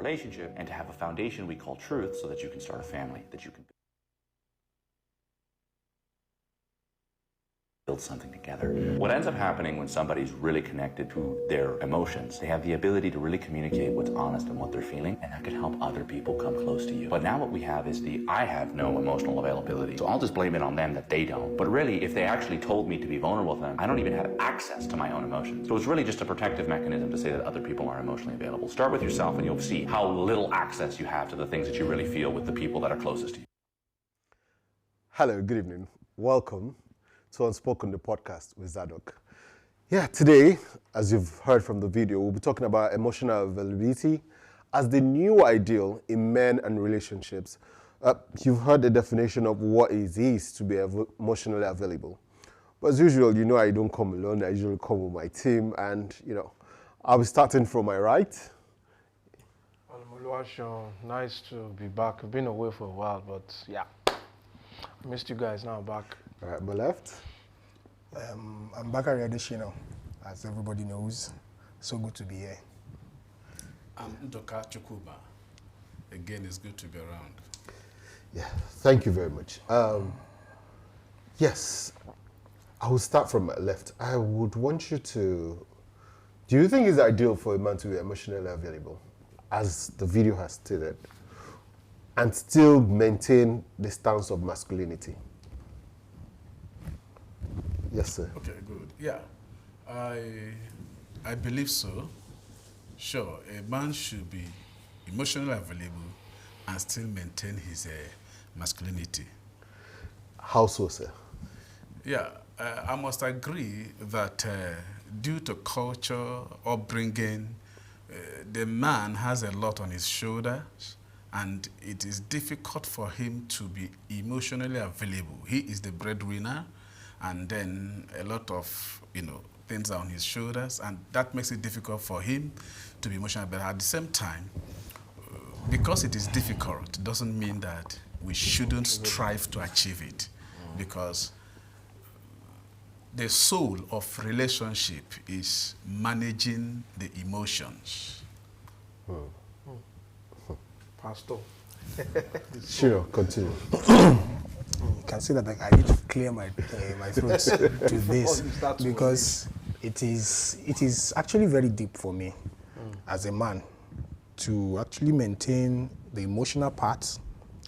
relationship and to have a foundation we call truth so that you can start a family, that you can build something together. What ends up happening when somebody's really connected to their emotions, they have the ability to really communicate what's honest and what they're feeling, and that can help other people come close to you. But now what we have is I have no emotional availability, so I'll just blame it on them that they don't. But really, if they actually told me to be vulnerable with them, I don't even have access to my own emotions. So it's really just a protective mechanism to say that other people are emotionally available. Start with yourself and you'll see how little access you have to the things that you really feel with the people that are closest to you. Hello, good evening. Welcome to Unspoken, the podcast with Zadok. Yeah, today, as you've heard from the video, we'll be talking about emotional availability as the new ideal in men and relationships. You've heard the definition of what it is to be emotionally available. But as usual, I don't come alone. I usually come with my team, and I'll be starting from my right. Nice to be back. I've been away for a while, but yeah, I missed you guys. Now I'm back. All right, my left. I'm Bakari Adeshino, as everybody knows. So good to be here. I'm Ndoka Chukuba. Again, it's good to be around. Yeah, thank you very much. Yes, I will start from my left. I would want you to, do you think it's ideal for a man to be emotionally available, as the video has stated, and still maintain the stance of masculinity? Yes, sir. Okay, good. Yeah, I believe so. Sure, a man should be emotionally available and still maintain his masculinity. How so, sir? Yeah, I must agree that due to culture, upbringing, the man has a lot on his shoulders, and it is difficult for him to be emotionally available. He is the breadwinner, and then a lot of things are on his shoulders, and that makes it difficult for him to be emotional. But at the same time, because it is difficult, doesn't mean that we shouldn't strive to achieve it, because the soul of relationship is managing the emotions. Pastor. Sure, continue. You can see that I need to clear my throat to this, because it is actually very deep for me as a man to actually maintain the emotional part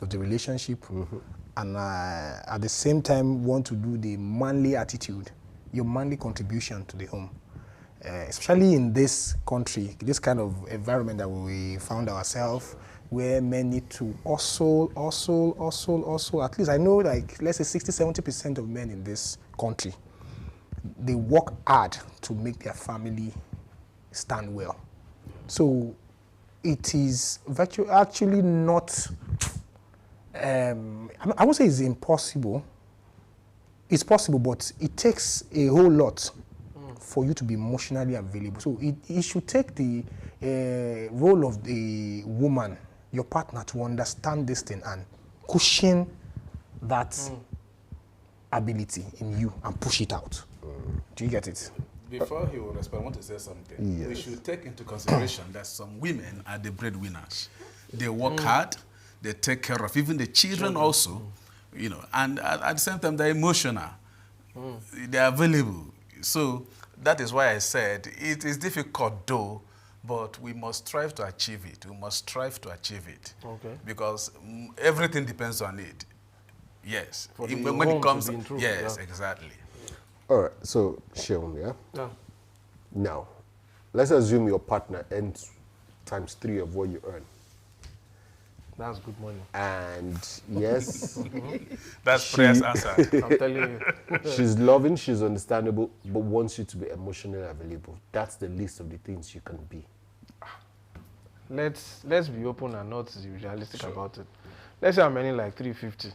of the relationship, and at the same time want to do the manly attitude, your manly contribution to the home. Especially in this country, this kind of environment that we found ourselves, where men need to hustle. At least I know, like, let's say 60-70% of men in this country, they work hard to make their family stand well. So it is actually not, I won't say it's impossible. It's possible, but it takes a whole lot for you to be emotionally available. So it should take the role of the woman, your partner, to understand this thing and cushion that ability in you and push it out. Do you get it? Before he will respond, I want to say something. Yes. We should take into consideration that some women are the breadwinners. They work hard, they take care of even the children also, and at the same time they're emotional. They're available. So that is why I said it is difficult though, but we must strive to achieve it. We must strive to achieve it. Okay. Because everything depends on it. Yes. When it comes, yes, exactly. All right, so Sheon, Yeah. Now, let's assume your partner earns ×3 of what you earn. That's good money. And yes, That's prayers answered. I'm telling you. she's loving, she's understandable, but wants you to be emotionally available. That's the list of the things you can be. Let's be open and not realistic about it. Let's say I'm earning like 350,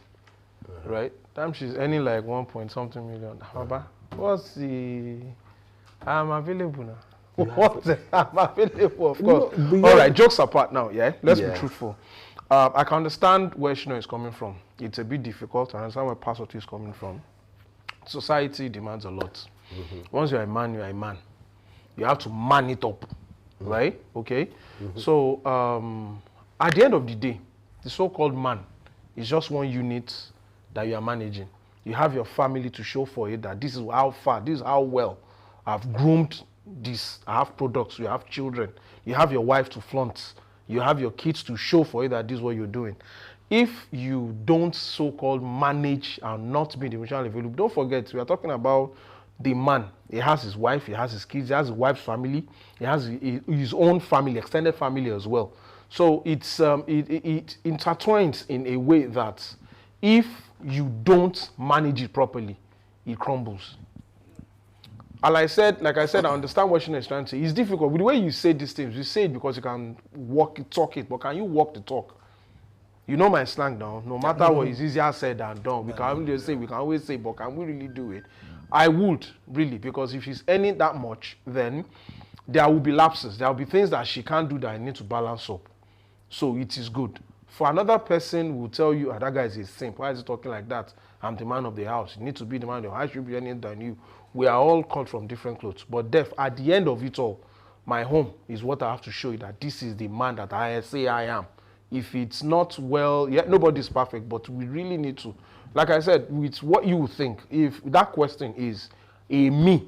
right? Time she's earning like 1 million. Baba, what's the? I'm available now. What? I'm available, of course. No, all right, jokes apart now, yeah? Let's be truthful. I can understand where Shino is coming from. It's a bit difficult to understand where Pastor is coming from. Society demands a lot. Once you're a man, you're a man. You have to man it up. right? Okay. So at the end of the day, the so-called man is just one unit that you are managing. You have your family to show for it that this is how far, this is how well I've groomed this. I have products, you have children, you have your wife to flaunt, you have your kids to show for it that this is what you're doing. If you don't so-called manage and not be emotionally available, don't forget, we are talking about the man. He has his wife, he has his kids, he has his wife's family, he has his own family, extended family as well. So it's it intertwines in a way that if you don't manage it properly, it crumbles. And like I said, I understand what Shina is trying to say. It's difficult. With the way you say these things, you say it because you can walk it, talk it, but can you walk the talk? You know my slang now. No matter what, it's easier said than done. We can always say, but can we really do it? I would, really, because if she's earning that much, then there will be lapses. There will be things that she can't do that I need to balance up. So it is good. For another person who will tell you, that guy is a simp. Why is he talking like that? I'm the man of the house. You need to be the man of the house. I should be anything than you. We are all cut from different clothes. But at the end of it all, my home is what I have to show you that this is the man that I say I am. If it's not well, yeah, nobody's perfect, but we really need to, like I said, with what you think, if that question is, a me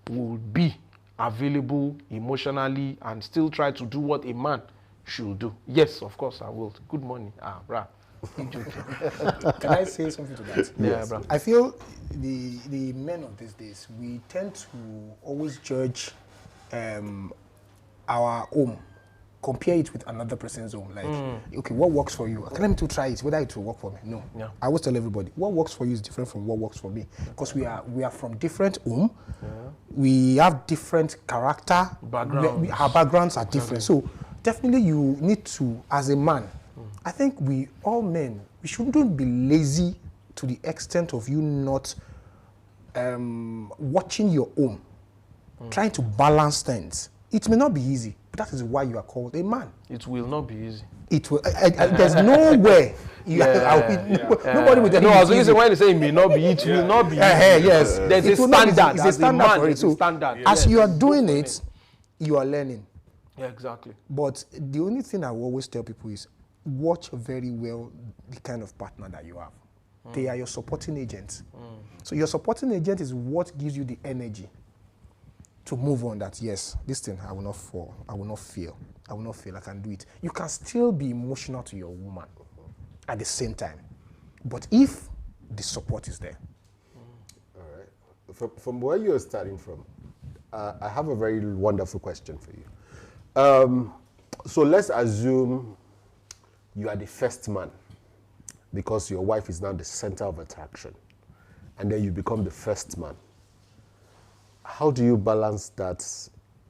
will be available emotionally and still try to do what a man should do. Yes, of course I will. Good morning. Brah. Can I say something to that? Yeah, bro. I feel the men of these days, we tend to always judge our home, compare it with another person's home. Like, okay, what works for you? Let me to try it, whether it will work for me. No. Yeah. I always tell everybody, what works for you is different from what works for me. Because we are from different home. Yeah. We have different character. Backgrounds. Our backgrounds are different. So definitely you need to, as a man, I think we, all men, we shouldn't be lazy to the extent of you not watching your own, trying to balance things. It may not be easy, but that is why you are called a man. It will not be easy. It will. There's no way. Nobody will tell you. No, I was going to say when they say it may not be, it will not be easy. Yes. There's a standard. It's a standard for it. So standard. As you are doing it, you are learning. Yeah, exactly. But the only thing I will always tell people is watch very well the kind of partner that you have. They are your supporting agents. So your supporting agent is what gives you the energy to move on, that yes, this thing, I will not fall, I will not fail, I can do it. You can still be emotional to your woman at the same time, but if the support is there. All right. From where you're starting from, I have a very wonderful question for you. So let's assume you are the first man because your wife is now the center of attraction, and then you become the first man. How do you balance that,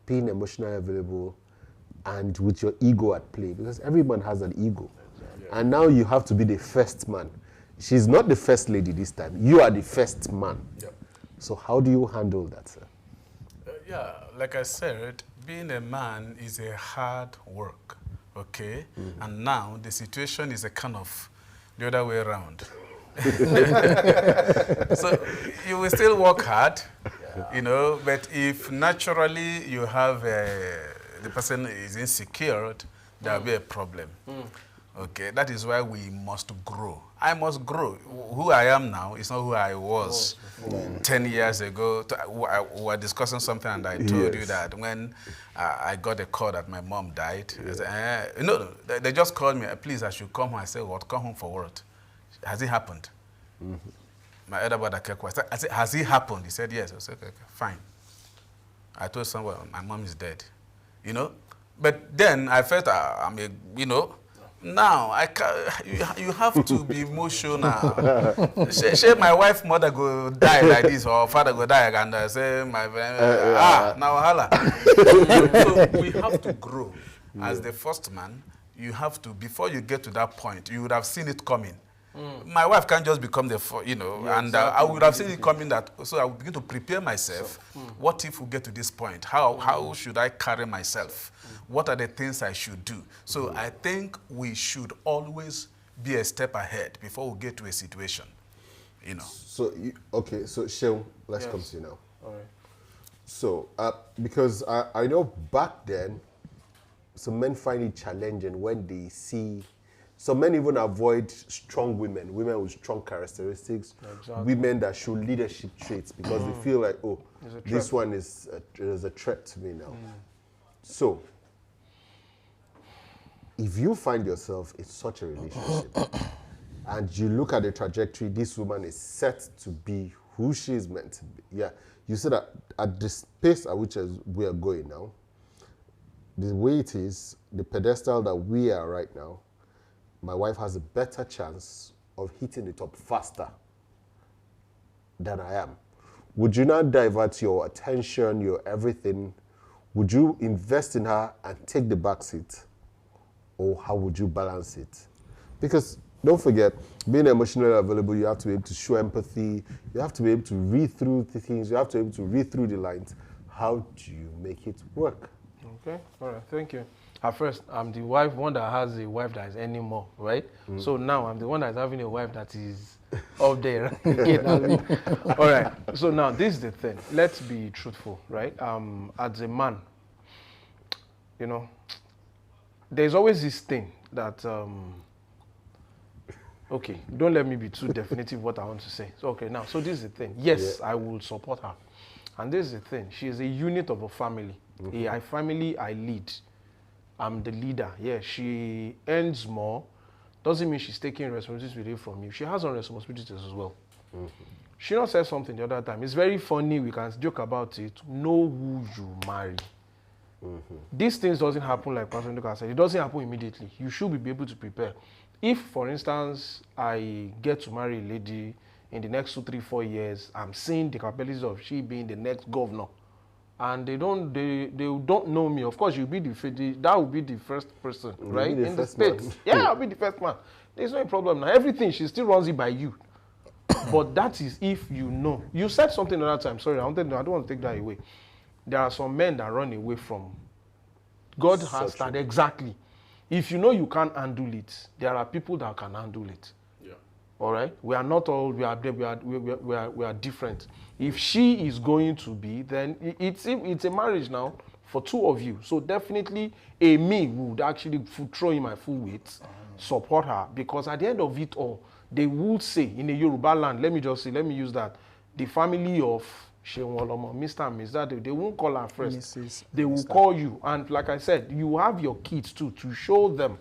being emotionally available and with your ego at play? Because every man has an ego. And now you have to be the first man. She's not the first lady this time. You are the first man. Yep. So how do you handle that, sir? Yeah, like I said, being a man is a hard work, okay? And now the situation is a kind of the other way around. So you will still work hard, you know, but if naturally you have the person is insecure, there will be a problem. Okay, that is why we must grow. I must grow. Who I am now is not who I was 10 years ago. We were discussing something and I told you that when I got a call that my mom died, no, they just called me, please, I should come home. I said, what? Come home for what? Has it happened? My elder brother kept quiet. I said, has it happened? He said, yes. I said, okay, fine. I told someone, my mom is dead. You know? But then I felt, you know, now I you have to be emotional. Say my wife mother go die like this or father go die and I say my now hala. So we have to grow. As the first man, you have to, before you get to that point, you would have seen it coming. My wife can't just become the, you know, and exactly. I would have seen it coming that, so I would begin to prepare myself. So, what if we get to this point? How should I carry myself? What are the things I should do? So I think we should always be a step ahead before we get to a situation, you know. So, okay, so Sheil, let's come to you now. All right. So, because I know back then, some men find it challenging when they see. Some men even avoid strong women with strong characteristics, women that show leadership traits because they feel like, oh, this one is a threat to me now. So, if you find yourself in such a relationship and you look at the trajectory, this woman is set to be who she is meant to be. Yeah, you see that at the pace at which we are going now, the way it is, the pedestal that we are right now, my wife has a better chance of hitting the top faster than I am. Would you not divert your attention, your everything? Would you invest in her and take the back seat? Or how would you balance it? Because don't forget, being emotionally available, you have to be able to show empathy. You have to be able to read through the things. You have to be able to read through the lines. How do you make it work? Okay, all right, thank you. At first, I'm the one that has a wife that is any more, right? So now I'm the one that's having a wife that is up there. All right, so now this is the thing. Let's be truthful, right? As a man, you know, there's always this thing that, okay, don't let me be too definitive what I want to say. So, okay, now, so this is the thing. Yes, I will support her. And this is the thing. She is a unit of a family. A family I lead. I'm the leader. Yeah, she earns more. Doesn't mean she's taking responsibility away from you. She has her responsibilities as well. She not said something the other time. It's very funny. We can joke about it. Know who you marry. These things doesn't happen like Pastor Nduka said. It doesn't happen immediately. You should be able to prepare. If, for instance, I get to marry a lady in the next 2, 3, 4 years, I'm seeing the capabilities of she being the next governor, and they don't know me. Of course, that will be the first person, right? In the States. Yeah, I'll be the first man. There's no problem now. Everything, she still runs it by you. But that is if you know. You said something another time. Sorry, I don't want to take that away. There are some men that run away from. God has started exactly. If you know you can't handle it, there are people that can handle it. Yeah. All right. We are not all. We are different. If she is going to be, then it's a marriage now for two of you. So definitely, a me would actually throw in my full weight, support her, because at the end of it all, they would say in the Yoruba land. Let me use that. The family of Mr. and Miss that they won't call her first. They will call you, and like I said, you have your kids too to show them,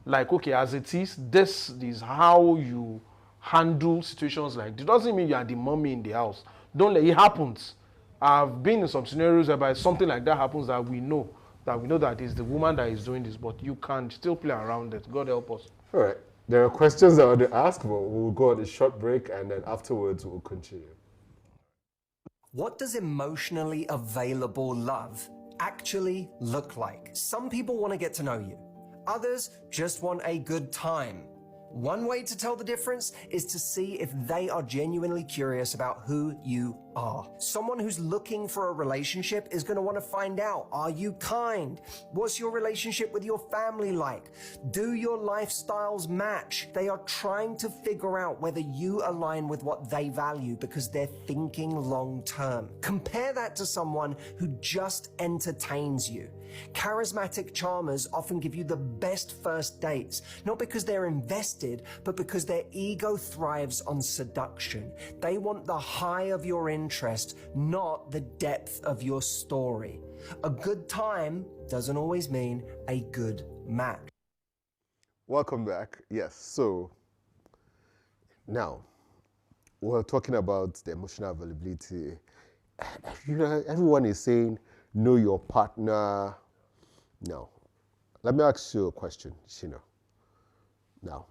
like, okay, as it is, this is how you handle situations like this. It doesn't mean you are the mommy in the house. Don't let it happen. I've been in some scenarios whereby something like that happens that we know that it's the woman that is doing this, but you can still play around it. God help us. All right. There are questions I want to ask, but we'll go on a short break, and then afterwards we'll continue. What does emotionally available love actually look like? Some people want to get to know you. Others just want a good time. One way to tell the difference is to see if they are genuinely curious about who you are. Someone who's looking for a relationship is going to want to find out, are you kind? What's your relationship with your family like? Do your lifestyles match? They are trying to figure out whether you align with what they value because they're thinking long term. Compare that to someone who just entertains you. Charismatic charmers often give you the best first dates, not because they're invested, but because their ego thrives on seduction. They want the high of your interest, not the depth of your story. A good time doesn't always mean a good match. Welcome back. Yes, so now we're talking about the emotional availability. You know, everyone is saying, know your partner. Now, let me ask you a question, Shina. Now,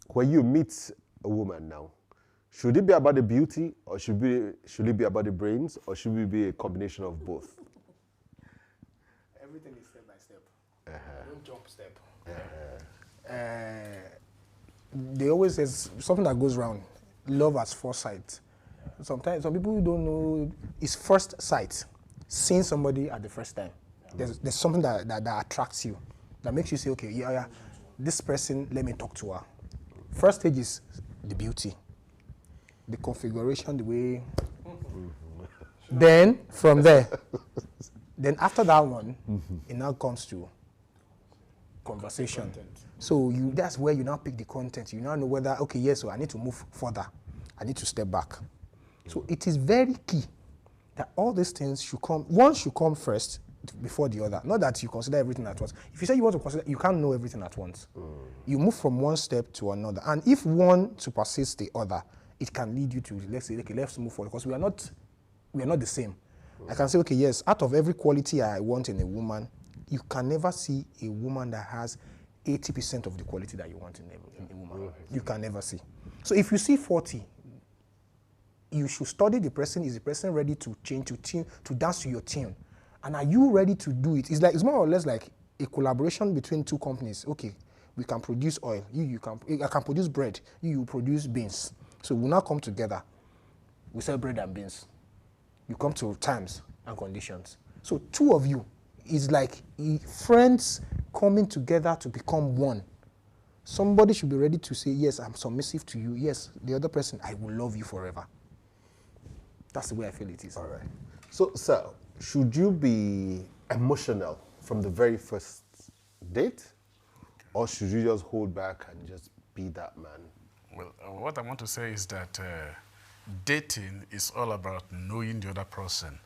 when you meet a woman now, should it be about the beauty, or should it be about the brains, or should it be a combination of both? Everything is step by step. Don't jump step. They always say something that goes around, love at first sight. Sometimes some people don't know it's first sight, seeing somebody at the first time. There's something that attracts you, that makes you say, okay, yeah, this person, let me talk to her. First stage is the beauty, the configuration, the way. Then from there, then after that one, it now comes to conversation. So that's where you now pick the content. You now know whether, okay, yes, so I need to move further. I need to step back. So it is very key that all these things should come, one should come first before the other. Not that you consider everything at once. If you say you want to consider, you can't know everything at once. You move from one step to another. And if one supersedes the other, it can lead you to, let's say, okay, let's move forward. Because we are not the same. I can say, okay, yes, out of every quality I want in a woman, you can never see a woman that has 80% of the quality that you want in a woman. You can never see. So if you see 40, you should study the person. Is the person ready to change, to dance to your tune? And are you ready to do it? It's more or less like a collaboration between two companies. Okay, we can produce oil. I can produce bread. You produce beans. So we'll now come together. We sell bread and beans. You come to terms and conditions. So two of you is like friends coming together to become one. Somebody should be ready to say, yes, I'm submissive to you. Yes, the other person, I will love you forever. That's the way I feel it is. All right. So, sir, should you be emotional from the very first date? Or should you just hold back and just be that man? Well, what I want to say is that dating is all about knowing the other person.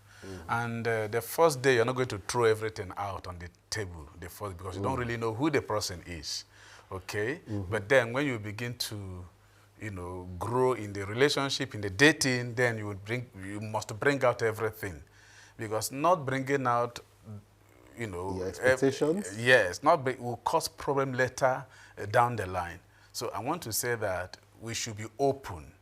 And the first day, you're not going to throw everything out on the table because you don't really know who the person is, okay? But then when you begin to, grow in the relationship, in the dating, then you must bring out everything, because not bringing out, Your expectations. Yes, will cause problem later down the line. So I want to say that we should be open,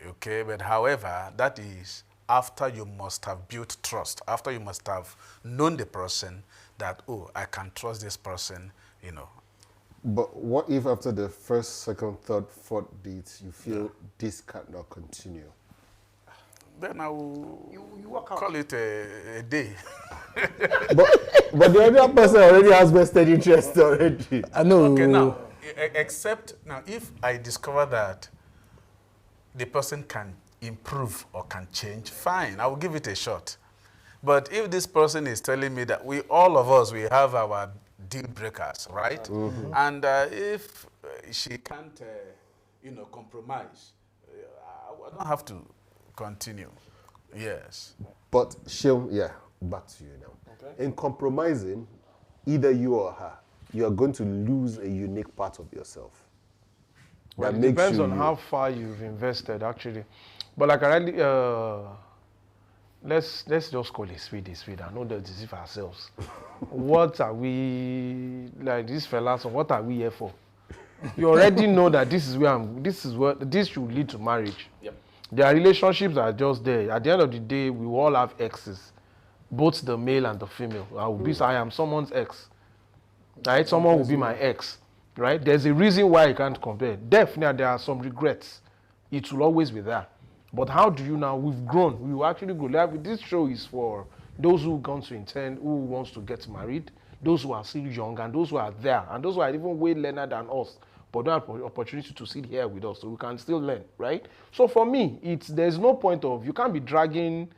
okay? But however, that is after you must have built trust, after you must have known the person that, oh, I can trust this person, But what if after the first, second, third, fourth dates, you feel this cannot continue? Then I will call it a day. but the other person already has vested interest already. I know. Okay, now, except now, if I discover that the person can improve or can change, fine, I will give it a shot. But if this person is telling me that all of us, we have our deal breakers, right? And if she can't, compromise, I don't have to continue. Yes. But back to you now. Okay. In compromising, either you or her, you are going to lose a unique part of yourself. Well, it depends on how far you've invested, actually. But like I really, let's just call it speed. I know that deceive ourselves. What are we, like these fellas, what are we here for? You already know that this should lead to marriage. Yep. Their relationships are just there. At the end of the day, we all have exes, both the male and the female. I am someone's ex, right? Someone will be my ex, right? There's a reason why I can't compare. Definitely, there are some regrets. It will always be there. But how do you now? We've grown. We will actually grow. Like, this show is for those who want to intend, who wants to get married, those who are still young, and those who are there, and those who are even way learner than us, but don't have opportunity to sit here with us, so we can still learn, right? So for me, there's no point of, you can't be dragging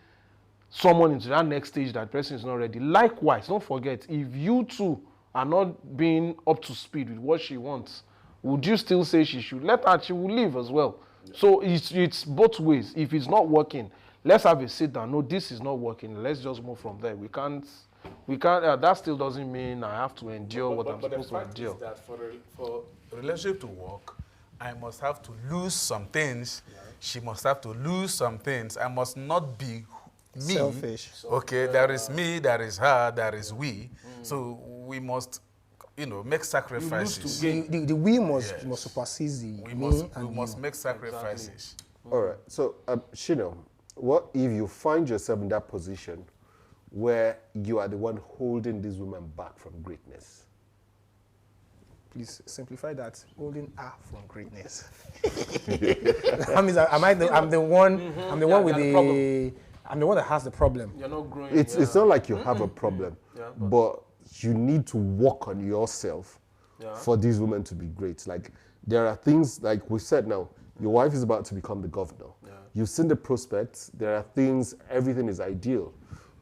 someone into that next stage that person is not ready. Likewise, don't forget, if you two are not being up to speed with what she wants, would you still say she should? Let her, she will leave as well. Yeah. So it's both ways. If it's not working, let's have a sit down. No, this is not working. Let's just move from there. We can't. That still doesn't mean I have to endure what I'm supposed to endure. But the fact is that for a relationship to work, I must have to lose some things. Yeah. She must have to lose some things. I must not be me. Selfish. Okay, there is me, there is her, there is we. So we must, make sacrifices. The we must supersede the we must make sacrifices. Exactly. All right. So, Shino, what if you find yourself in that position where you are the one holding this woman back from greatness? Please simplify that. Holding her from greatness. I mean, I'm the one. I'm the one with the. I'm the one that has the problem. You're not growing. It's not like you have a problem, but you need to work on yourself for this woman to be great. Like, there are things, like we said now, your wife is about to become the governor. Yeah. You've seen the prospects. There are things, everything is ideal.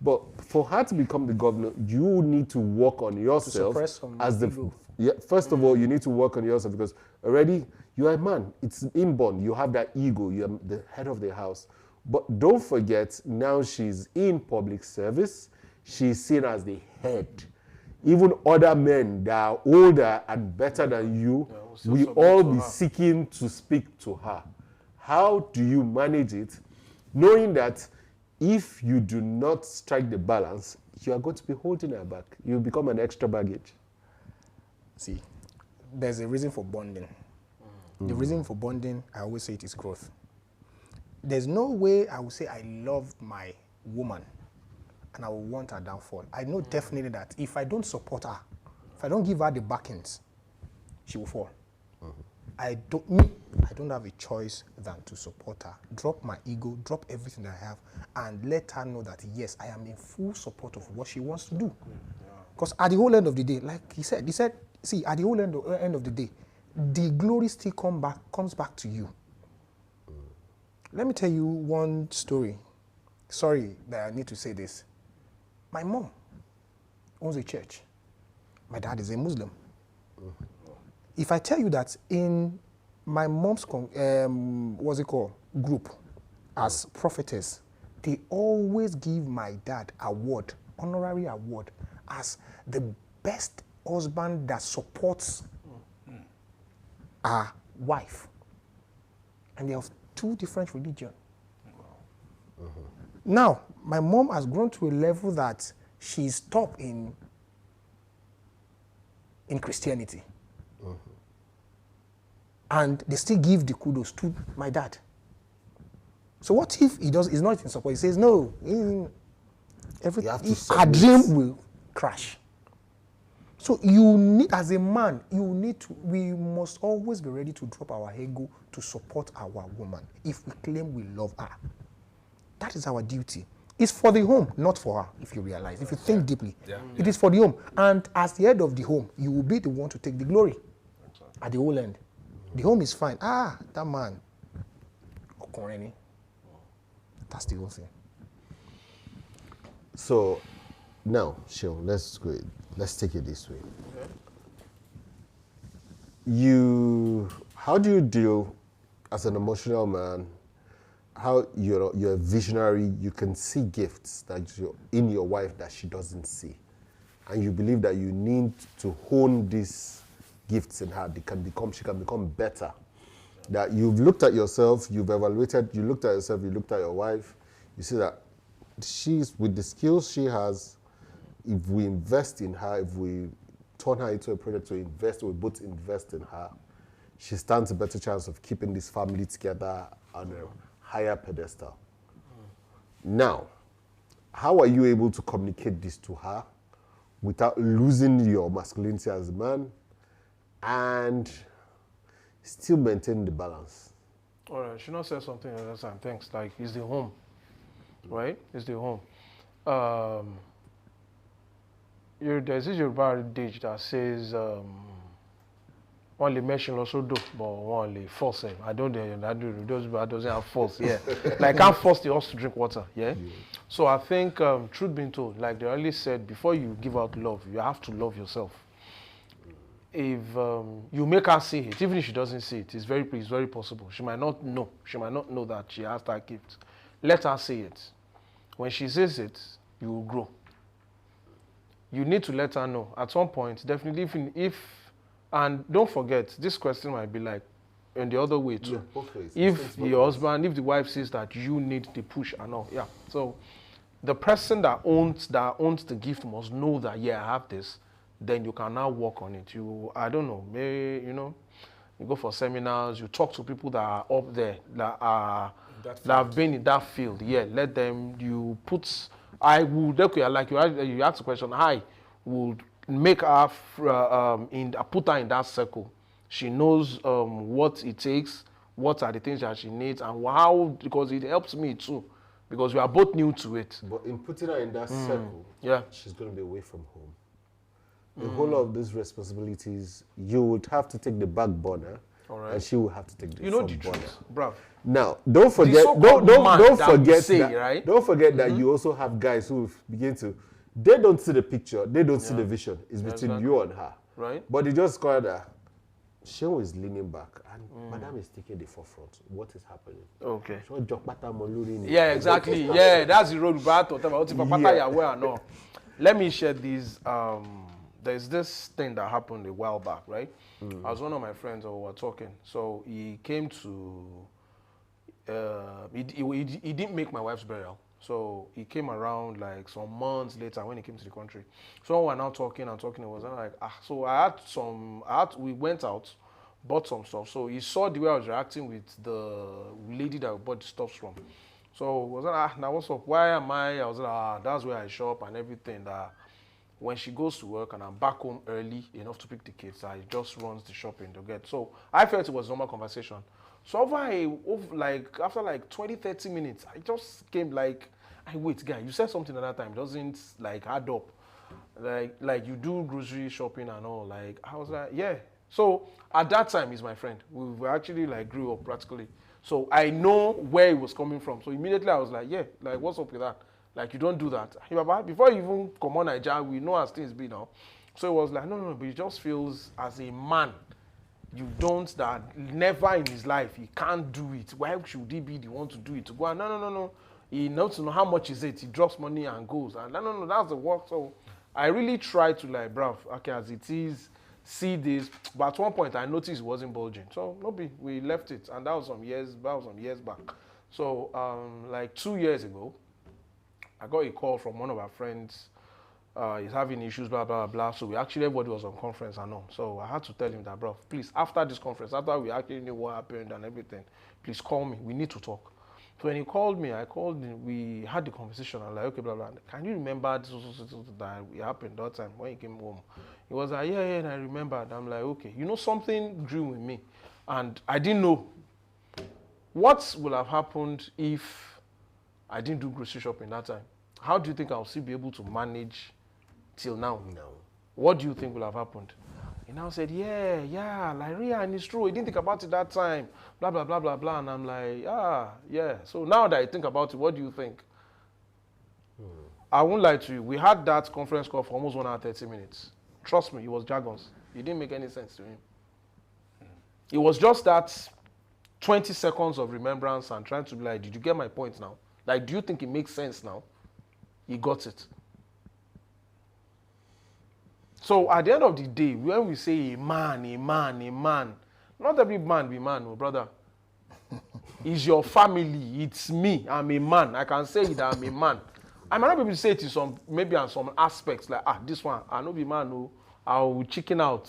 But for her to become the governor, you need to work on yourself suppress some as the ego. yeah. First of all, you need to work on yourself because already you are a man. It's inborn. You have that ego. You are the head of the house. But don't forget, now she's in public service. She's seen as the head. Even other men that are older and better than you, we all be seeking to speak to her. How do you manage it, knowing that if you do not strike the balance, you are going to be holding her back. You become an extra baggage. See, there's a reason for bonding. The reason for bonding, I always say it is growth. There's no way I will say I love my woman and I will want her downfall. I know definitely that if I don't support her, if I don't give her the backings, she will fall. I don't have a choice than to support her. Drop my ego, drop everything that I have, and let her know that yes, I am in full support of what she wants to do. Because at the whole end of the day, like he said, see, at the whole end of the day, the glory still comes back to you. Let me tell you one story. Sorry that I need to say this. My mom owns a church. My dad is a Muslim. If I tell you that in my mom's group as prophetess, they always give my dad award, honorary award, as the best husband that supports our wife. And they have two different religions. Now, my mom has grown to a level that she's top in Christianity. And they still give the kudos to my dad. So what if he's not in support? He says, no, our dream will crash. So you need, as a man, we must always be ready to drop our ego to support our woman if we claim we love her. That is our duty. It's for the home, not for her, if you realize. If you think deeply, it is for the home. And as the head of the home, you will be the one to take the glory at the whole end. The home is fine. That man. That's the whole thing. So now, Sean, let's take it this way. How do you deal as an emotional man? How you're a visionary, you can see gifts that you're in your wife that she doesn't see. And you believe that you need to hone these gifts in her. She can become better. That you've looked at yourself, you've evaluated, you looked at yourself, you looked at your wife, you see that she's, with the skills she has, if we invest in her, if we turn her into a project to invest, we both invest in her, she stands a better chance of keeping this family together on a higher pedestal. Now, how are you able to communicate this to her without losing your masculinity as a man and still maintain the balance? All right, should not say something at that time. Thanks. Like, it's the home, right? It's the home. There's this Yoruba adage that says, one le mention also do, but one le force him. I don't doesn't have force, yeah. Like, I can't force the horse to drink water, yeah? So I think, truth being told, like they already said, before you give out love, you have to love yourself. If you make her see it, even if she doesn't see it, it's very possible. She might not know. She might not know that she has that gift. Let her see it. When she sees it, you will grow. You need to let her know. At some point, definitely, and don't forget, this question might be like in the other way too. Yeah, both ways. If your husband, if the wife sees that you need the push and all, yeah. So the person that owns the gift must know that, yeah, I have this. Then you can now work on it. I don't know, maybe, you go for seminars, you talk to people that are up there, that have been in that field. Yeah, let them, you ask the question, I would make her, put her in that circle. She knows what it takes, what are the things that she needs, and how, because it helps me too, because we are both new to it. But in putting her in that circle, she's going to be away from home. The whole of these responsibilities, you would have to take the back burner All right. and she will have to take the You know front the burner. truth, bruv. Now, don't forget, so-called don't man that forget we say, that, right? don't forget that you also have guys who begin to, they don't see the picture, they don't see the vision. It's between exactly. you and her, Right. But they just call that. Shehu is leaning back, and Madam is taking the forefront. What is happening? Okay. Yeah, Yeah, exactly. Yeah, that's the road back to whatever. Let me share these. There's this thing that happened a while back, right? I was one of my friends who were talking. So he came to. He didn't make my wife's burial. So he came around like some months later when he came to the country. So we were now talking and talking. It was like, so we went out, bought some stuff. So he saw the way I was reacting with the lady that we bought the stuff from. So it was like, now what's up? Why am I? I was like, that's where I shop and everything. That when she goes to work and I'm back home early enough to pick the kids, I just runs the shopping to get. So I felt it was a normal conversation. So after like 20, 30 minutes, I just came like, wait, guy, you said something at that time. It doesn't like add up. Like you do grocery shopping and all. Like I was like, yeah. So at that time, he's my friend. We actually like grew up practically. So I know where he was coming from. So immediately I was like, yeah, like what's up with that? Like you don't do that. Before you even come on Nigeria, we know as things be now. So it was like, no, but he just feels as a man. You don't, that never in his life, he can't do it. Why should he be the one to do it? To go and no. He knows to know how much is it. He drops money and goes. And no, that's the work. So I really try to like, bruv, okay, as it is, see this. But at one point, I noticed it wasn't bulging. So we left it. And that was some years back. So like 2 years ago, I got a call from one of our friends. He's having issues, blah, blah, blah. So everybody was on conference and all. So I had to tell him that, bro, please, after this conference, after we actually knew what happened and everything, please call me. We need to talk. So when he called me, I called him. We had the conversation. I'm like, okay, blah, blah. Can you remember this that happened that time when he came home? He was like, yeah, and I remembered. I'm like, okay. You know, something grew with me. And I didn't know what would have happened if I didn't do grocery shopping that time. How do you think I'll still be able to manage till now? No. What do you think will have happened? He now said, yeah, like, yeah, and it's true. He didn't think about it that time. Blah, blah, blah, blah, blah. And I'm like, yeah. So now that I think about it, what do you think? I won't lie to you. We had that conference call for almost 1 hour, 30 minutes. Trust me, it was jargons. It didn't make any sense to him. It was just that 20 seconds of remembrance and trying to be like, did you get my point now? Like, do you think it makes sense now? He got it. So at the end of the day, when we say a man, not every man be man, oh brother. It's your family. It's me. I'm a man. I can say that I'm a man. I might not be able to say it in some aspects like, this one, I no be man, no, I will chicken out.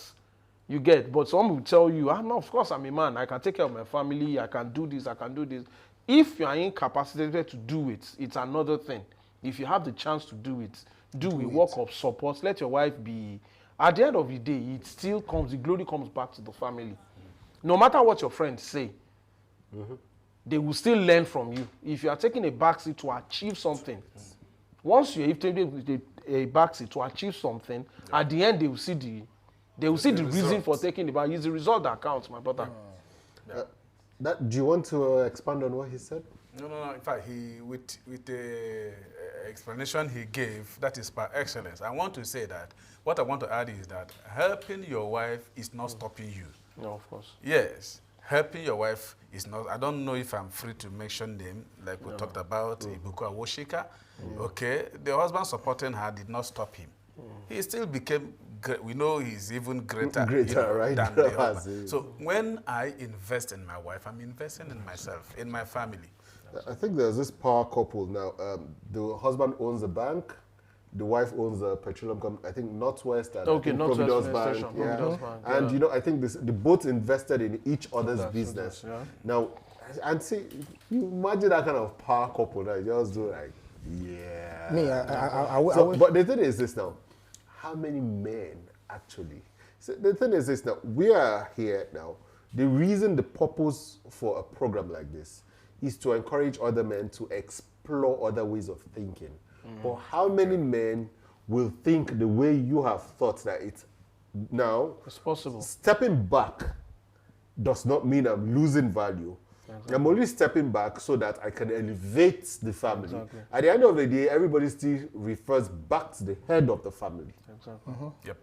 You get, but some will tell you, no, of course I'm a man. I can take care of my family. I can do this. I can do this. If you are incapacitated to do it, it's another thing. If you have the chance to do it, do a work of support. Let your wife be. At the end of the day, it still comes. The glory comes back to the family. No matter what your friends say, they will still learn from you. If you are taking a backseat to achieve something, once you have taken a backseat to achieve something, at the end they will see the reason for taking the back. It's the result that counts, my brother. Do you want to expand on what he said? No. In fact, with the explanation he gave, that is par excellence. I want to say that what I want to add is that helping your wife is not stopping you. No, of course. Yes, helping your wife is not. I don't know if I'm free to mention them, like we talked about Ibuku Awoshika. Okay, the husband supporting her did not stop him. He still became great. We know he's even greater, right? than the husband. So when I invest in my wife, I'm investing in myself, in my family. I think there's this power couple now. The husband owns a bank, the wife owns a petroleum company. I think Northwest and Providence Bank. Bank. And I think they both invested in each other's business. Yeah. Now, and see, you imagine that kind of power couple that just do like, yeah. Me, but the thing is this now. How many men actually? So the thing is this now. We are here now. The reason, the purpose for a program like this is to encourage other men to explore other ways of thinking. But how many men will think the way you have thought that it's now? It's possible. Stepping back, does not mean I'm losing value. Exactly. I'm only stepping back so that I can elevate the family. Exactly. At the end of the day, everybody still refers back to the head of the family. Exactly. Yep.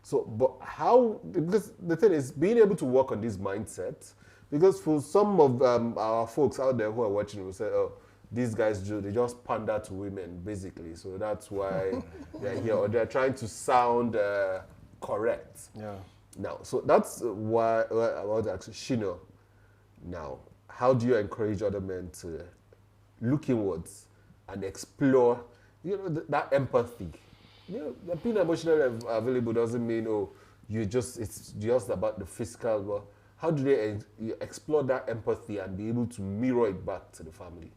So, but how, because the thing is, being able to work on this mindset, because for some of our folks out there who are watching will say, oh, these guys they just pander to women, basically. So that's why they're here, or they're trying to sound correct. Yeah. Now, so that's why I want to ask Shino. Now, how do you encourage other men to look inwards and explore, that empathy? Being emotionally available doesn't mean, it's just about the physical. But how do they explore that empathy and be able to mirror it back to the family?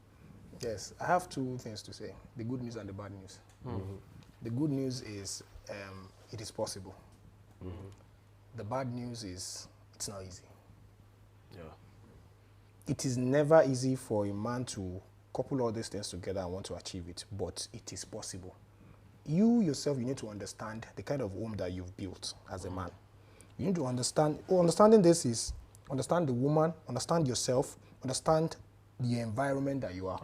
Yes, I have two things to say, the good news and the bad news. The good news is it is possible. The bad news is it's not easy. Yeah. It is never easy for a man to couple all these things together and want to achieve it, but it is possible. You yourself, you need to understand the kind of home that you've built as a man. You need to understand, understanding this is understand the woman, understand yourself, understand the environment that you are.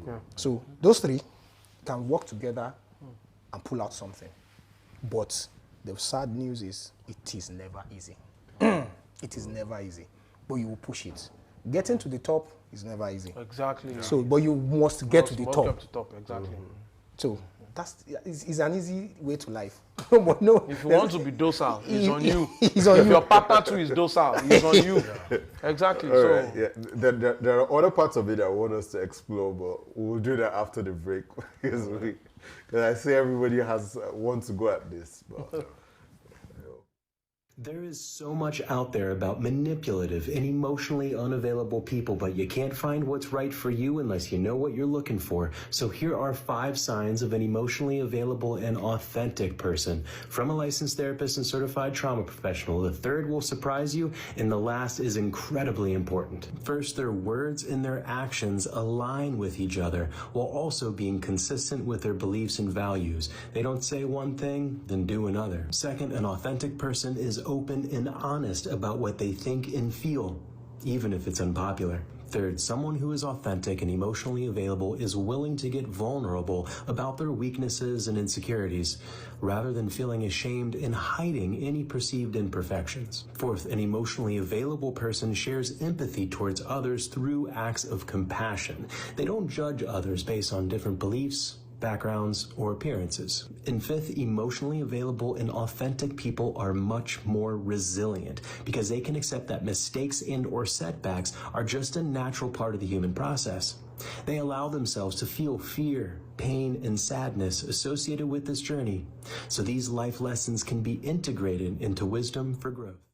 Yeah. So those three can work together and pull out something. But the sad news is it is never easy. It is never easy, but you will push it. Getting to the top is never easy. Exactly. Yeah. So, but you must get to the top. Get to top, exactly. So it's an easy way to life. But no. If you want to be docile, it's on you. It's on if you. your partner too is docile, it's on you. Exactly. All So right, yeah. There are other parts of it I want us to explore, but we'll do that after the break. Because I see everybody wants to go at this. But, There is so much out there about manipulative and emotionally unavailable people, but you can't find what's right for you unless you know what you're looking for. So here are 5 signs of an emotionally available and authentic person. From a licensed therapist and certified trauma professional, the third will surprise you, and the last is incredibly important. First, their words and their actions align with each other while also being consistent with their beliefs and values. They don't say one thing, then do another. Second, an authentic person is open and honest about what they think and feel, even if it's unpopular. Third, someone who is authentic and emotionally available is willing to get vulnerable about their weaknesses and insecurities, rather than feeling ashamed and hiding any perceived imperfections. Fourth, an emotionally available person shares empathy towards others through acts of compassion. They don't judge others based on different beliefs, backgrounds, or appearances. And fifth, emotionally available and authentic people are much more resilient because they can accept that mistakes and or setbacks are just a natural part of the human process. They allow themselves to feel fear, pain, and sadness associated with this journey, so these life lessons can be integrated into wisdom for growth.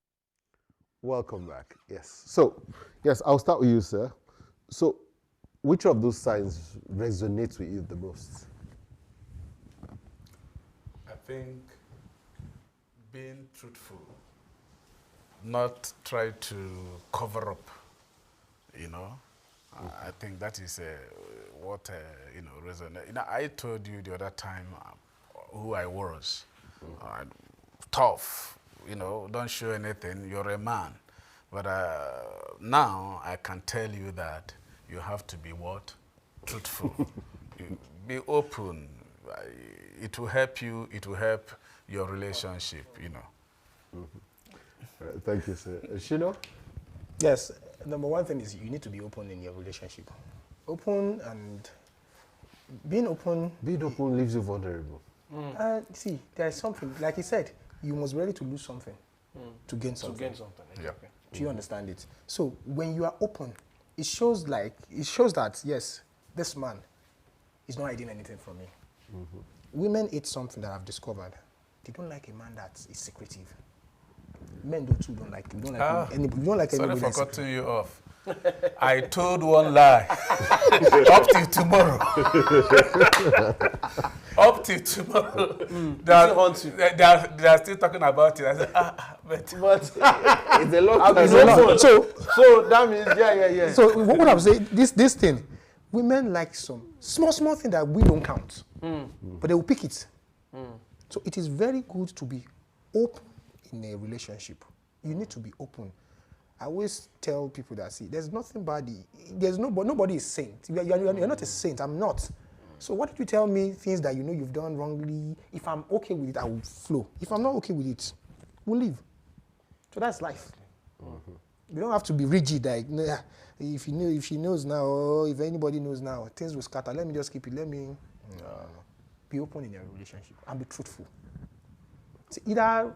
welcome back. Yes. So, yes, I'll start with you, sir. So, which of those signs resonates with you the most? I think being truthful, not try to cover up, I think that is what, resonates. I told you the other time who I was. Tough, don't show anything, you're a man. But now I can tell you that you have to be what? Truthful. Be open. It will help you, it will help your relationship, Thank you, sir. Shino? Yes, number one thing is you need to be open in your relationship. Open and being open. Being open leaves you vulnerable. See, there's something, like he said, you must be ready to lose something to gain something. To gain something, exactly. Do you understand it? So when you are open, it shows that, yes, this man is not hiding anything from me. Women hate something that I've discovered. They don't like a man that is secretive. Men don't like it. We don't like anybody. We don't like Sorry anybody for cutting you off. I told one lie. Up till tomorrow. Up till tomorrow. They are still talking about it. I said, but It's a lot. It's a lot. So that means, yeah. So what I'm saying, this thing, women like some small thing that we don't count, but they will pick it. So it is very good to be open in a relationship. You need to be open. I always tell people that, see, there's nothing bad. There's nobody is saint. You're not a saint. I'm not. So what did you tell me things that you know you've done wrongly? If I'm okay with it, I will flow. If I'm not okay with it, we'll leave. So that's life. You don't have to be rigid. Like, nah, if she knows now, or if anybody knows now, things will scatter. Let me just keep it. Let me be open in your relationship and be truthful. So either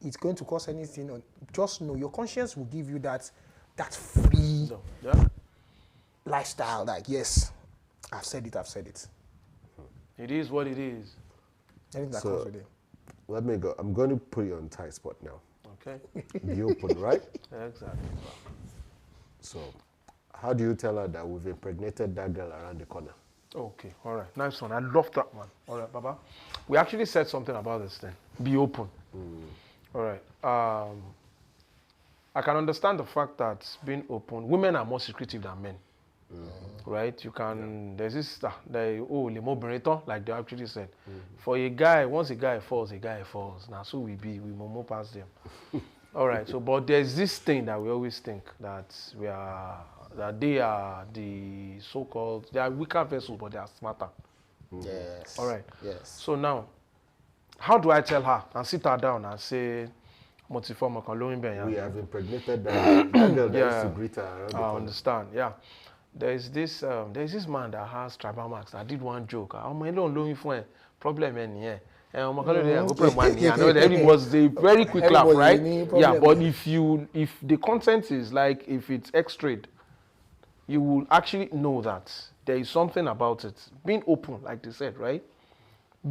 it's going to cause anything, or just know your conscience will give you that free lifestyle. Like, yes, I've said it. It is what it is. Anything that comes with it. Let me go. I'm going to put you on tight spot now. Okay. Be open, right? Exactly. So, how do you tell her that we've impregnated that girl around the corner? Okay, all right. Nice one. I love that one. All right, Baba. We actually said something about this thing. Be open. All right. I can understand the fact that being open, women are more secretive than men. Right? You can, there's this, le mot breton, like they actually said. For a guy, once a guy falls. Now, so we move past them. All right, so, but there's this thing that we always think that that they are the so-called, they are weaker vessels, but they are smarter. Yes. All right. Yes. So now, how do I tell her and sit her down and say, we have impregnated that girl that used to greet her around the corner. I understand, yeah. There's this man that has tribal marks. I did one joke. Problem I know that it was a very quick laugh, right? Yeah, but if the content is like, if it's x-rayed, you will actually know that there is something about it. Being open, like they said, right?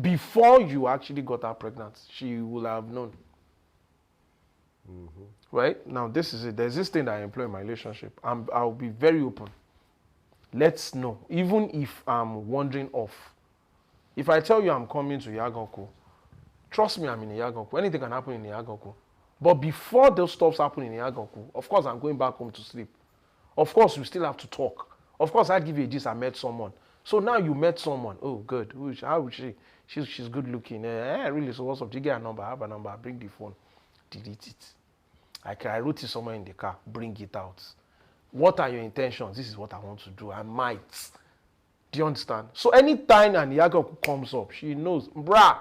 Before you actually got her pregnant, she will have known. Right? Now, this is it. There's this thing that I employ in my relationship. I'll be very open. Let's know. Even if I'm wandering off. If I tell you I'm coming to Yagonko, trust me, I'm in Yagonko. Anything can happen in Yagonko. But before those stuffs happen in Yagonko, of course, I'm going back home to sleep. Of course, we still have to talk. Of course, I give you a gist, I met someone. So now you met someone. Oh, good. How is she? She's good looking. Really, so what's up? Do you get a number? I have a number. Bring the phone. Delete it. I wrote it somewhere in the car. Bring it out. What are your intentions? This is what I want to do. I might. Do you understand? So anytime an Iago comes up, she knows, brah,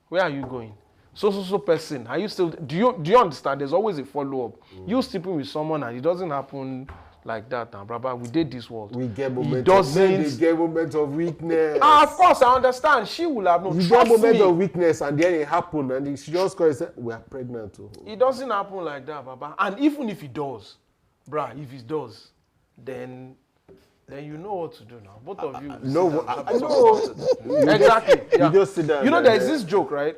where are you going? So person. Are you still? Do you understand? There's always a follow-up. You sleeping with someone and it doesn't happen like that now, brother. We did this world. We get moments of weakness. Of course, I understand. She will have no. You get moments of weakness and then it happened and she just calls and say, we are pregnant too. It doesn't happen like that, Baba. And even if it does, bruh, if it does, then you know what to do now. Both of you. Exactly. Yeah. You just sit down. You know, there's this joke, right?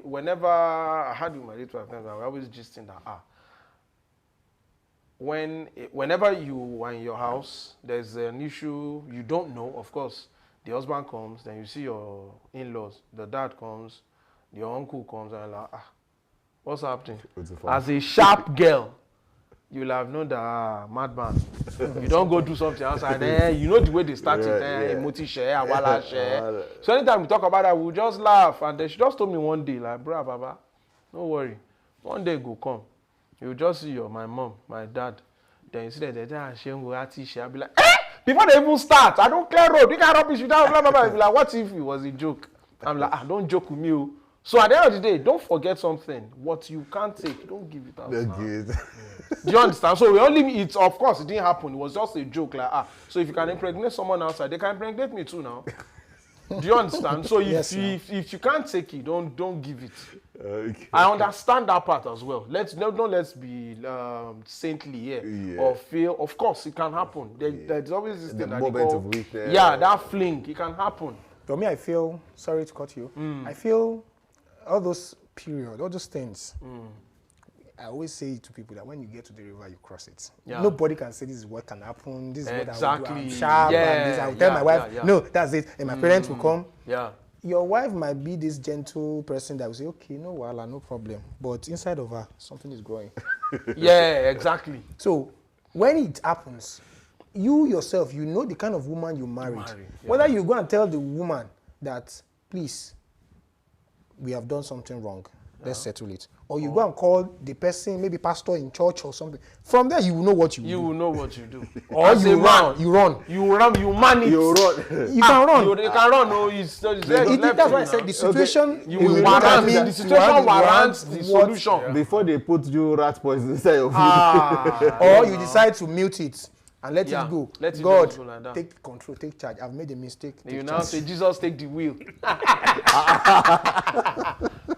Whenever I had with my little friends, I always just think that whenever you are in your house, there's an issue you don't know. Of course, the husband comes, then you see your in-laws. The dad comes, your uncle comes, and you're like, what's happening? As a sharp girl, you'll have known that madman. You don't go do something outside. You know the way they start it. Emoti share, awala share. So anytime we talk about that, we'll just laugh. And then she just told me one day, like, bruh, Baba, don't worry. One day go come. You just see my mom, my dad. Then you see that I'll be like, before they even start, I don't clear road. You can't rubbish without blah, blah, blah. Be like, what if it was a joke? I'm like, don't joke with me. So at the end of the day, don't forget something. What you can't take, don't give it out. Do you understand? So of course, it didn't happen. It was just a joke. Like, so if you can impregnate someone outside, they can impregnate me too now. Do you understand? So if you can't take it, don't give it. Okay. I understand that part as well. Let's be saintly here. Yeah. Or feel. Of course, it can happen. There's always this thing that they call, of weakness. Yeah, that fling. It can happen. For me, I feel, sorry to cut you. I feel all those periods, all those things. I always say to people that when you get to the river, you cross it. Yeah. Nobody can say this is what can happen. This is what I will do. I'm sharp. And this. I will tell my wife, no, that's it. And my parents will come. Yeah. Your wife might be this gentle person that will say, okay, no wahala, no problem. But inside of her, something is growing. Yeah, exactly. So when it happens, you yourself, you know the kind of woman you married. Whether you go and tell the woman that, please, we have done something wrong. let's settle it. Or you go and call the person, maybe pastor in church or something. From there, you will know what you do. You will know what you do. Or you run. You run, you man it. You run. You can run. You can run, no, it's left That's why I now. said the situation. Okay. You will You warrant, will the situation warrants the solution. Before they put you rat poison inside your food. Or you decide to mute it and let Yeah, it go. let it God, go like that. take control, take charge. I've made a mistake. You take now charge. say, Jesus, take the wheel.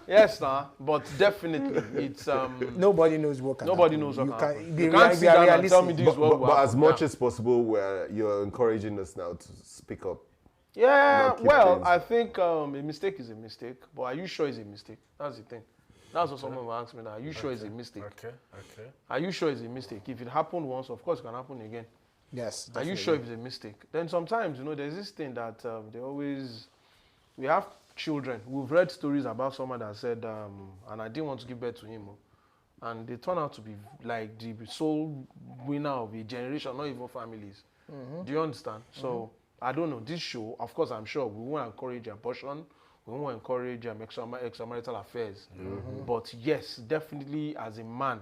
Yes, nah, but definitely, it's Nobody knows what can nobody happen. knows what You can can happen. be You can't sit down and tell me realistic. this is what will But as happen. much Yeah. as possible, where you're encouraging us now to speak up. Yeah, Not keep well, things. I think a mistake is a mistake, but are you sure it's a mistake? That's the thing. That's what someone will ask me now. Are you sure it's a mistake? Okay. Are you sure it's a mistake? If it happened once, of course it can happen again. Yes. Are you sure if it's a mistake? Then sometimes, there's this thing that we have children. We've read stories about someone that said, and I didn't want to give birth to him, and they turn out to be like the sole winner of a generation, not even families. Do you understand? So, I don't know. This show, of course, I'm sure we won't encourage abortion. We won't encourage extramarital affairs. But yes, definitely as a man,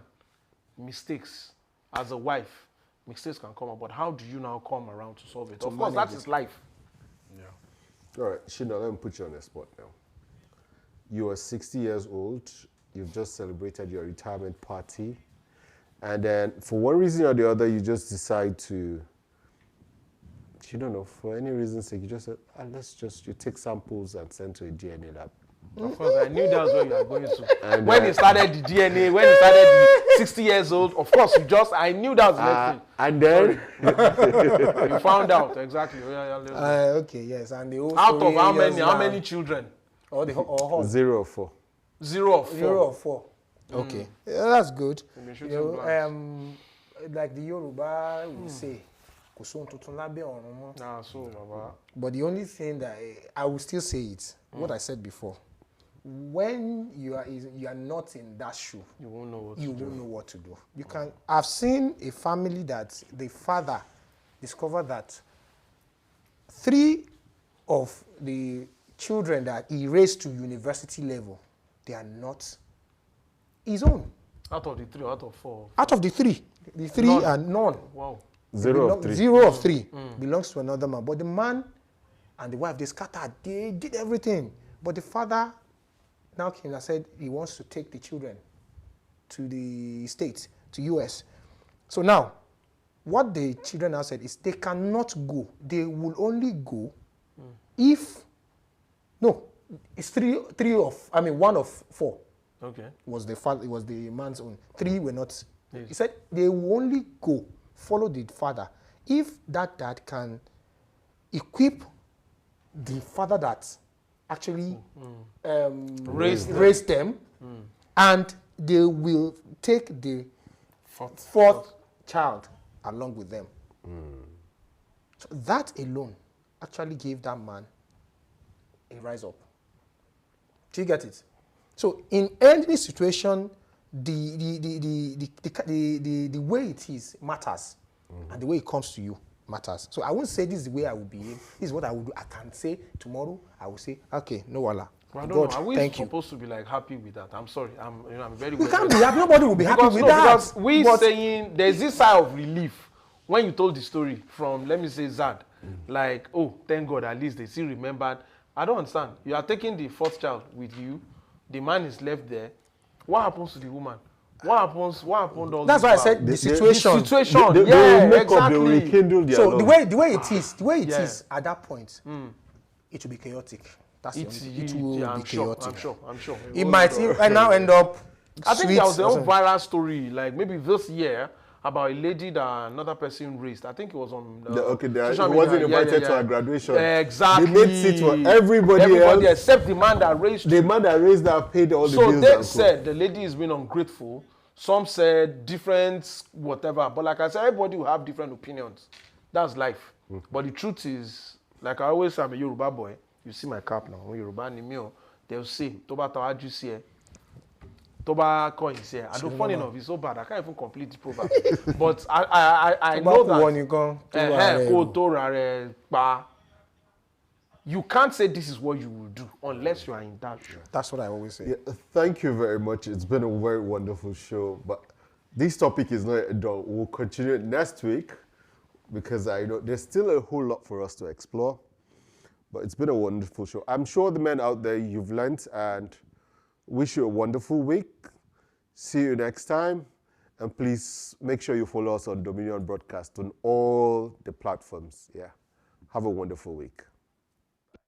mistakes. As a wife, mistakes can come up. But how do you now come around to solve it? Of course, that is life. All right, Shina, let me put you on the spot now. You are 60 years old. You've just celebrated your retirement party. And then for one reason or the other, you just decide to, you don't know, for any reason sake, you just said, you take samples and send to a DNA lab. Of course, I knew that was where you are going to. And, when he started the DNA, when he started the 60 years old, of course, I knew that was the next thing. And then You found out, exactly. Okay, yes. And the whole Out story of just how now- many children? Or 0 or 4. 0 or 4. 0 or 4. Okay. Yeah, that's good. been shooting Like the Yoruba would say, "Kò sóhun tuntun lábẹ́ ọ̀run mọ́." Nah, so, Baba. But the only thing that I will still say it, what I said before, when you are not in that shoe, You won't know what you to do. won't know what to do. You can. I've seen a family that the father discovered that 3 of the children that he raised to university level, they are not his own. Out of the 3, out of 4. Out of the 3, the 3 None. are none. Wow. 0 of 3. 0 of 3 belongs to another man. But the man and the wife, they scattered. They did everything. But the father now came and said he wants to take the children to the States, to US. So now, what the children now said is they cannot go. They will only go if, no, it's 1 of 4 Okay. was the father, it was the man's own. 3 were not. Yes. He said they will only go, follow the father, if that dad can equip the father that actually raised them, and they will take the fourth child along with them. So that alone actually gave that man a rise up. Do you get it? So in any situation, the way it is matters, and the way it comes to you matters. So I won't say this is the way I will behave. This is what I will do. I can say tomorrow. I will say, okay, no wala. I don't God, know. Are we thank you. supposed to be like happy with that? I'm sorry. I'm very. We can't be happy. Nobody will be happy with that. Because we saying there's this sigh of relief when you told the story from, let me say, Zad. Like, oh, thank God, at least they still remembered. I don't understand. You are taking the 4th child with you. The man is left there. What happens to the woman? What happened all That's this why I while? said the situation. The situation, They yeah, will make up, they exactly. will rekindle their So love. the way it is at that point, it will be chaotic. That's the only- it will I'm be sure, chaotic. I'm sure. It might now end up. I think sweet there was a or whole something. viral story, like maybe this year, about a lady that another person raised. I think it was on social he wasn't media. invited to her graduation. Exactly. They made seats for everybody else. except the man that raised. The man that raised that paid all the So bills. they and said the lady is being ungrateful. Some said different whatever. But like I said, everybody will have different opinions. That's life. But the truth is, like I always say, I'm a Yoruba boy. You see my cap now. I'm Yoruba ni mi o. They'll say, Toba tawaju siye. Toba coins here. I don't funny enough, it's so bad. I can't even complete the proverb. But I know that. When you go, Kó tó ra rẹ̀ pa. You can't say this is what you will do unless you are in that shoe. That's what I always say. Yeah, thank you very much. It's been a very wonderful show. But this topic is not done. We'll continue it next week because I know there's still a whole lot for us to explore. But it's been a wonderful show. I'm sure the men out there, you've learned, and wish you a wonderful week. See you next time. And please make sure you follow us on Dominion Broadcast on all the platforms. Yeah. Have a wonderful week.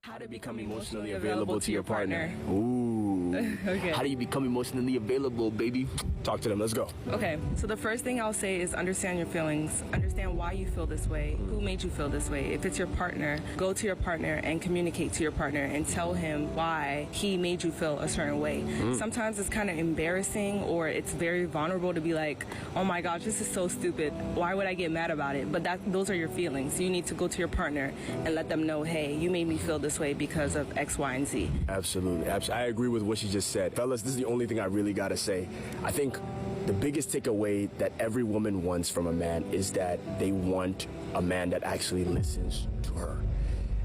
How to become emotionally available to your partner. Ooh. Okay. How do you become emotionally available, baby? Talk to them. Let's go. Okay. So the first thing I'll say is understand your feelings. Understand why you feel this way. Who made you feel this way? If it's your partner, go to your partner and communicate to your partner and tell him why he made you feel a certain way. Sometimes it's kind of embarrassing or it's very vulnerable to be like, oh my gosh, this is so stupid. Why would I get mad about it? But those are your feelings. You need to go to your partner and let them know, hey, you made me feel this way because of X, Y, and Z. Absolutely. I agree with what she just said. Fellas, this is the only thing I really got to say. I think the biggest takeaway that every woman wants from a man is that they want a man that actually listens to her.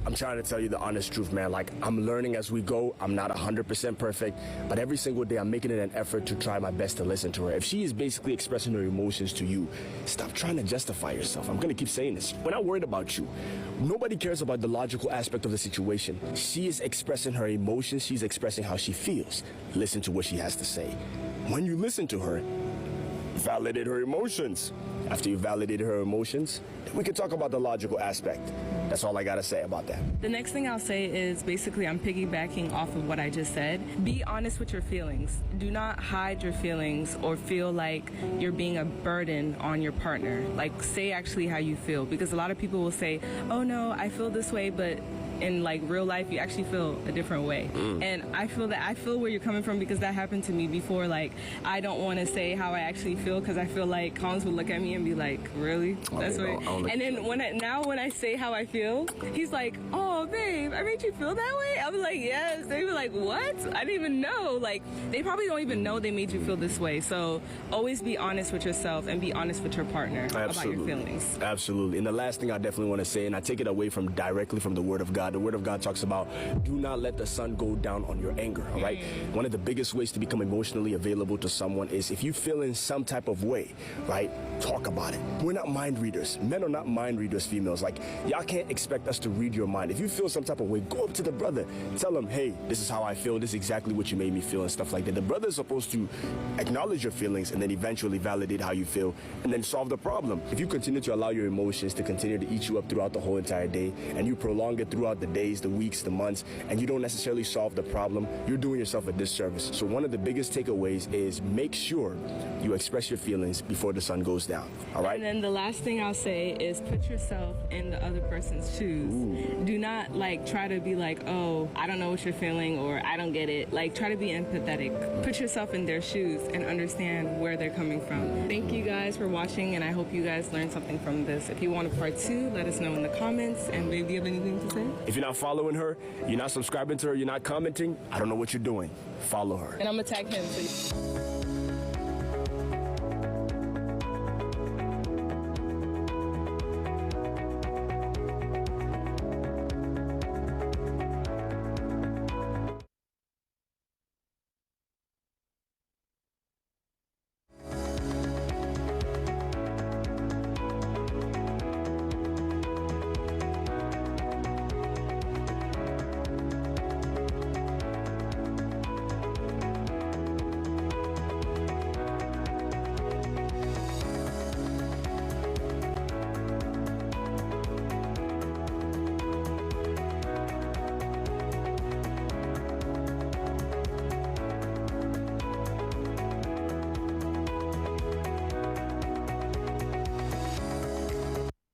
I'm trying to tell you the honest truth, man. Like, I'm learning as we go. I'm not 100% perfect, but every single day I'm making it an effort to try my best to listen to her. If she is basically expressing her emotions to you, stop trying to justify yourself. I'm going to keep saying this. We're not worried about you. Nobody cares about the logical aspect of the situation. She is expressing her emotions. She's expressing how she feels. Listen to what she has to say. When you listen to her, validate her emotions. After you validated her emotions, we can talk about the logical aspect. That's all I gotta say about that. The next thing I'll say is basically I'm piggybacking off of what I just said. Be honest with your feelings. Do not hide your feelings or feel like you're being a burden on your partner. Like, say actually how you feel, because a lot of people will say, oh no, I feel this way, but in like real life you actually feel a different way. And I feel where you're coming from, because that happened to me before. Like, I don't want to say how I actually feel because I feel like Collins would look at me and be like, really? That's right. And then when I say how I feel, he's like, oh babe, I made you feel that way? I was like, yes. They were like, what? I didn't even know. Like, they probably don't even know they made you feel this way. So always be honest with yourself and be honest with your partner about your feelings. Absolutely. And the last thing I definitely want to say, and I take it away from directly from the Word of God. The Word of God talks about, do not let the sun go down on your anger, all right? One of the biggest ways to become emotionally available to someone is if you feel in some type of way, right? Talk about it. We're not mind readers. Men are not mind readers, females. Like, y'all can't expect us to read your mind. If you feel some type of way, go up to the brother. Tell him, hey, this is how I feel. This is exactly what you made me feel and stuff like that. The brother is supposed to acknowledge your feelings and then eventually validate how you feel and then solve the problem. If you continue to allow your emotions to continue to eat you up throughout the whole entire day and you prolong it throughout the days, the weeks, the months, and you don't necessarily solve the problem, you're doing yourself a disservice. So one of the biggest takeaways is make sure you express your feelings before the sun goes down, all right? And then the last thing I'll say is put yourself in the other person's shoes. Do not like try to be like, oh, I don't know what you're feeling or I don't get it. Like, try to be empathetic. Put yourself in their shoes and understand where they're coming from. Thank you guys for watching, and I hope you guys learned something from this. If you want a part 2, let us know in the comments. And babe, do you have anything to say? If you're not following her, you're not subscribing to her, you're not commenting, I don't know what you're doing. Follow her. And I'm gonna tag him. So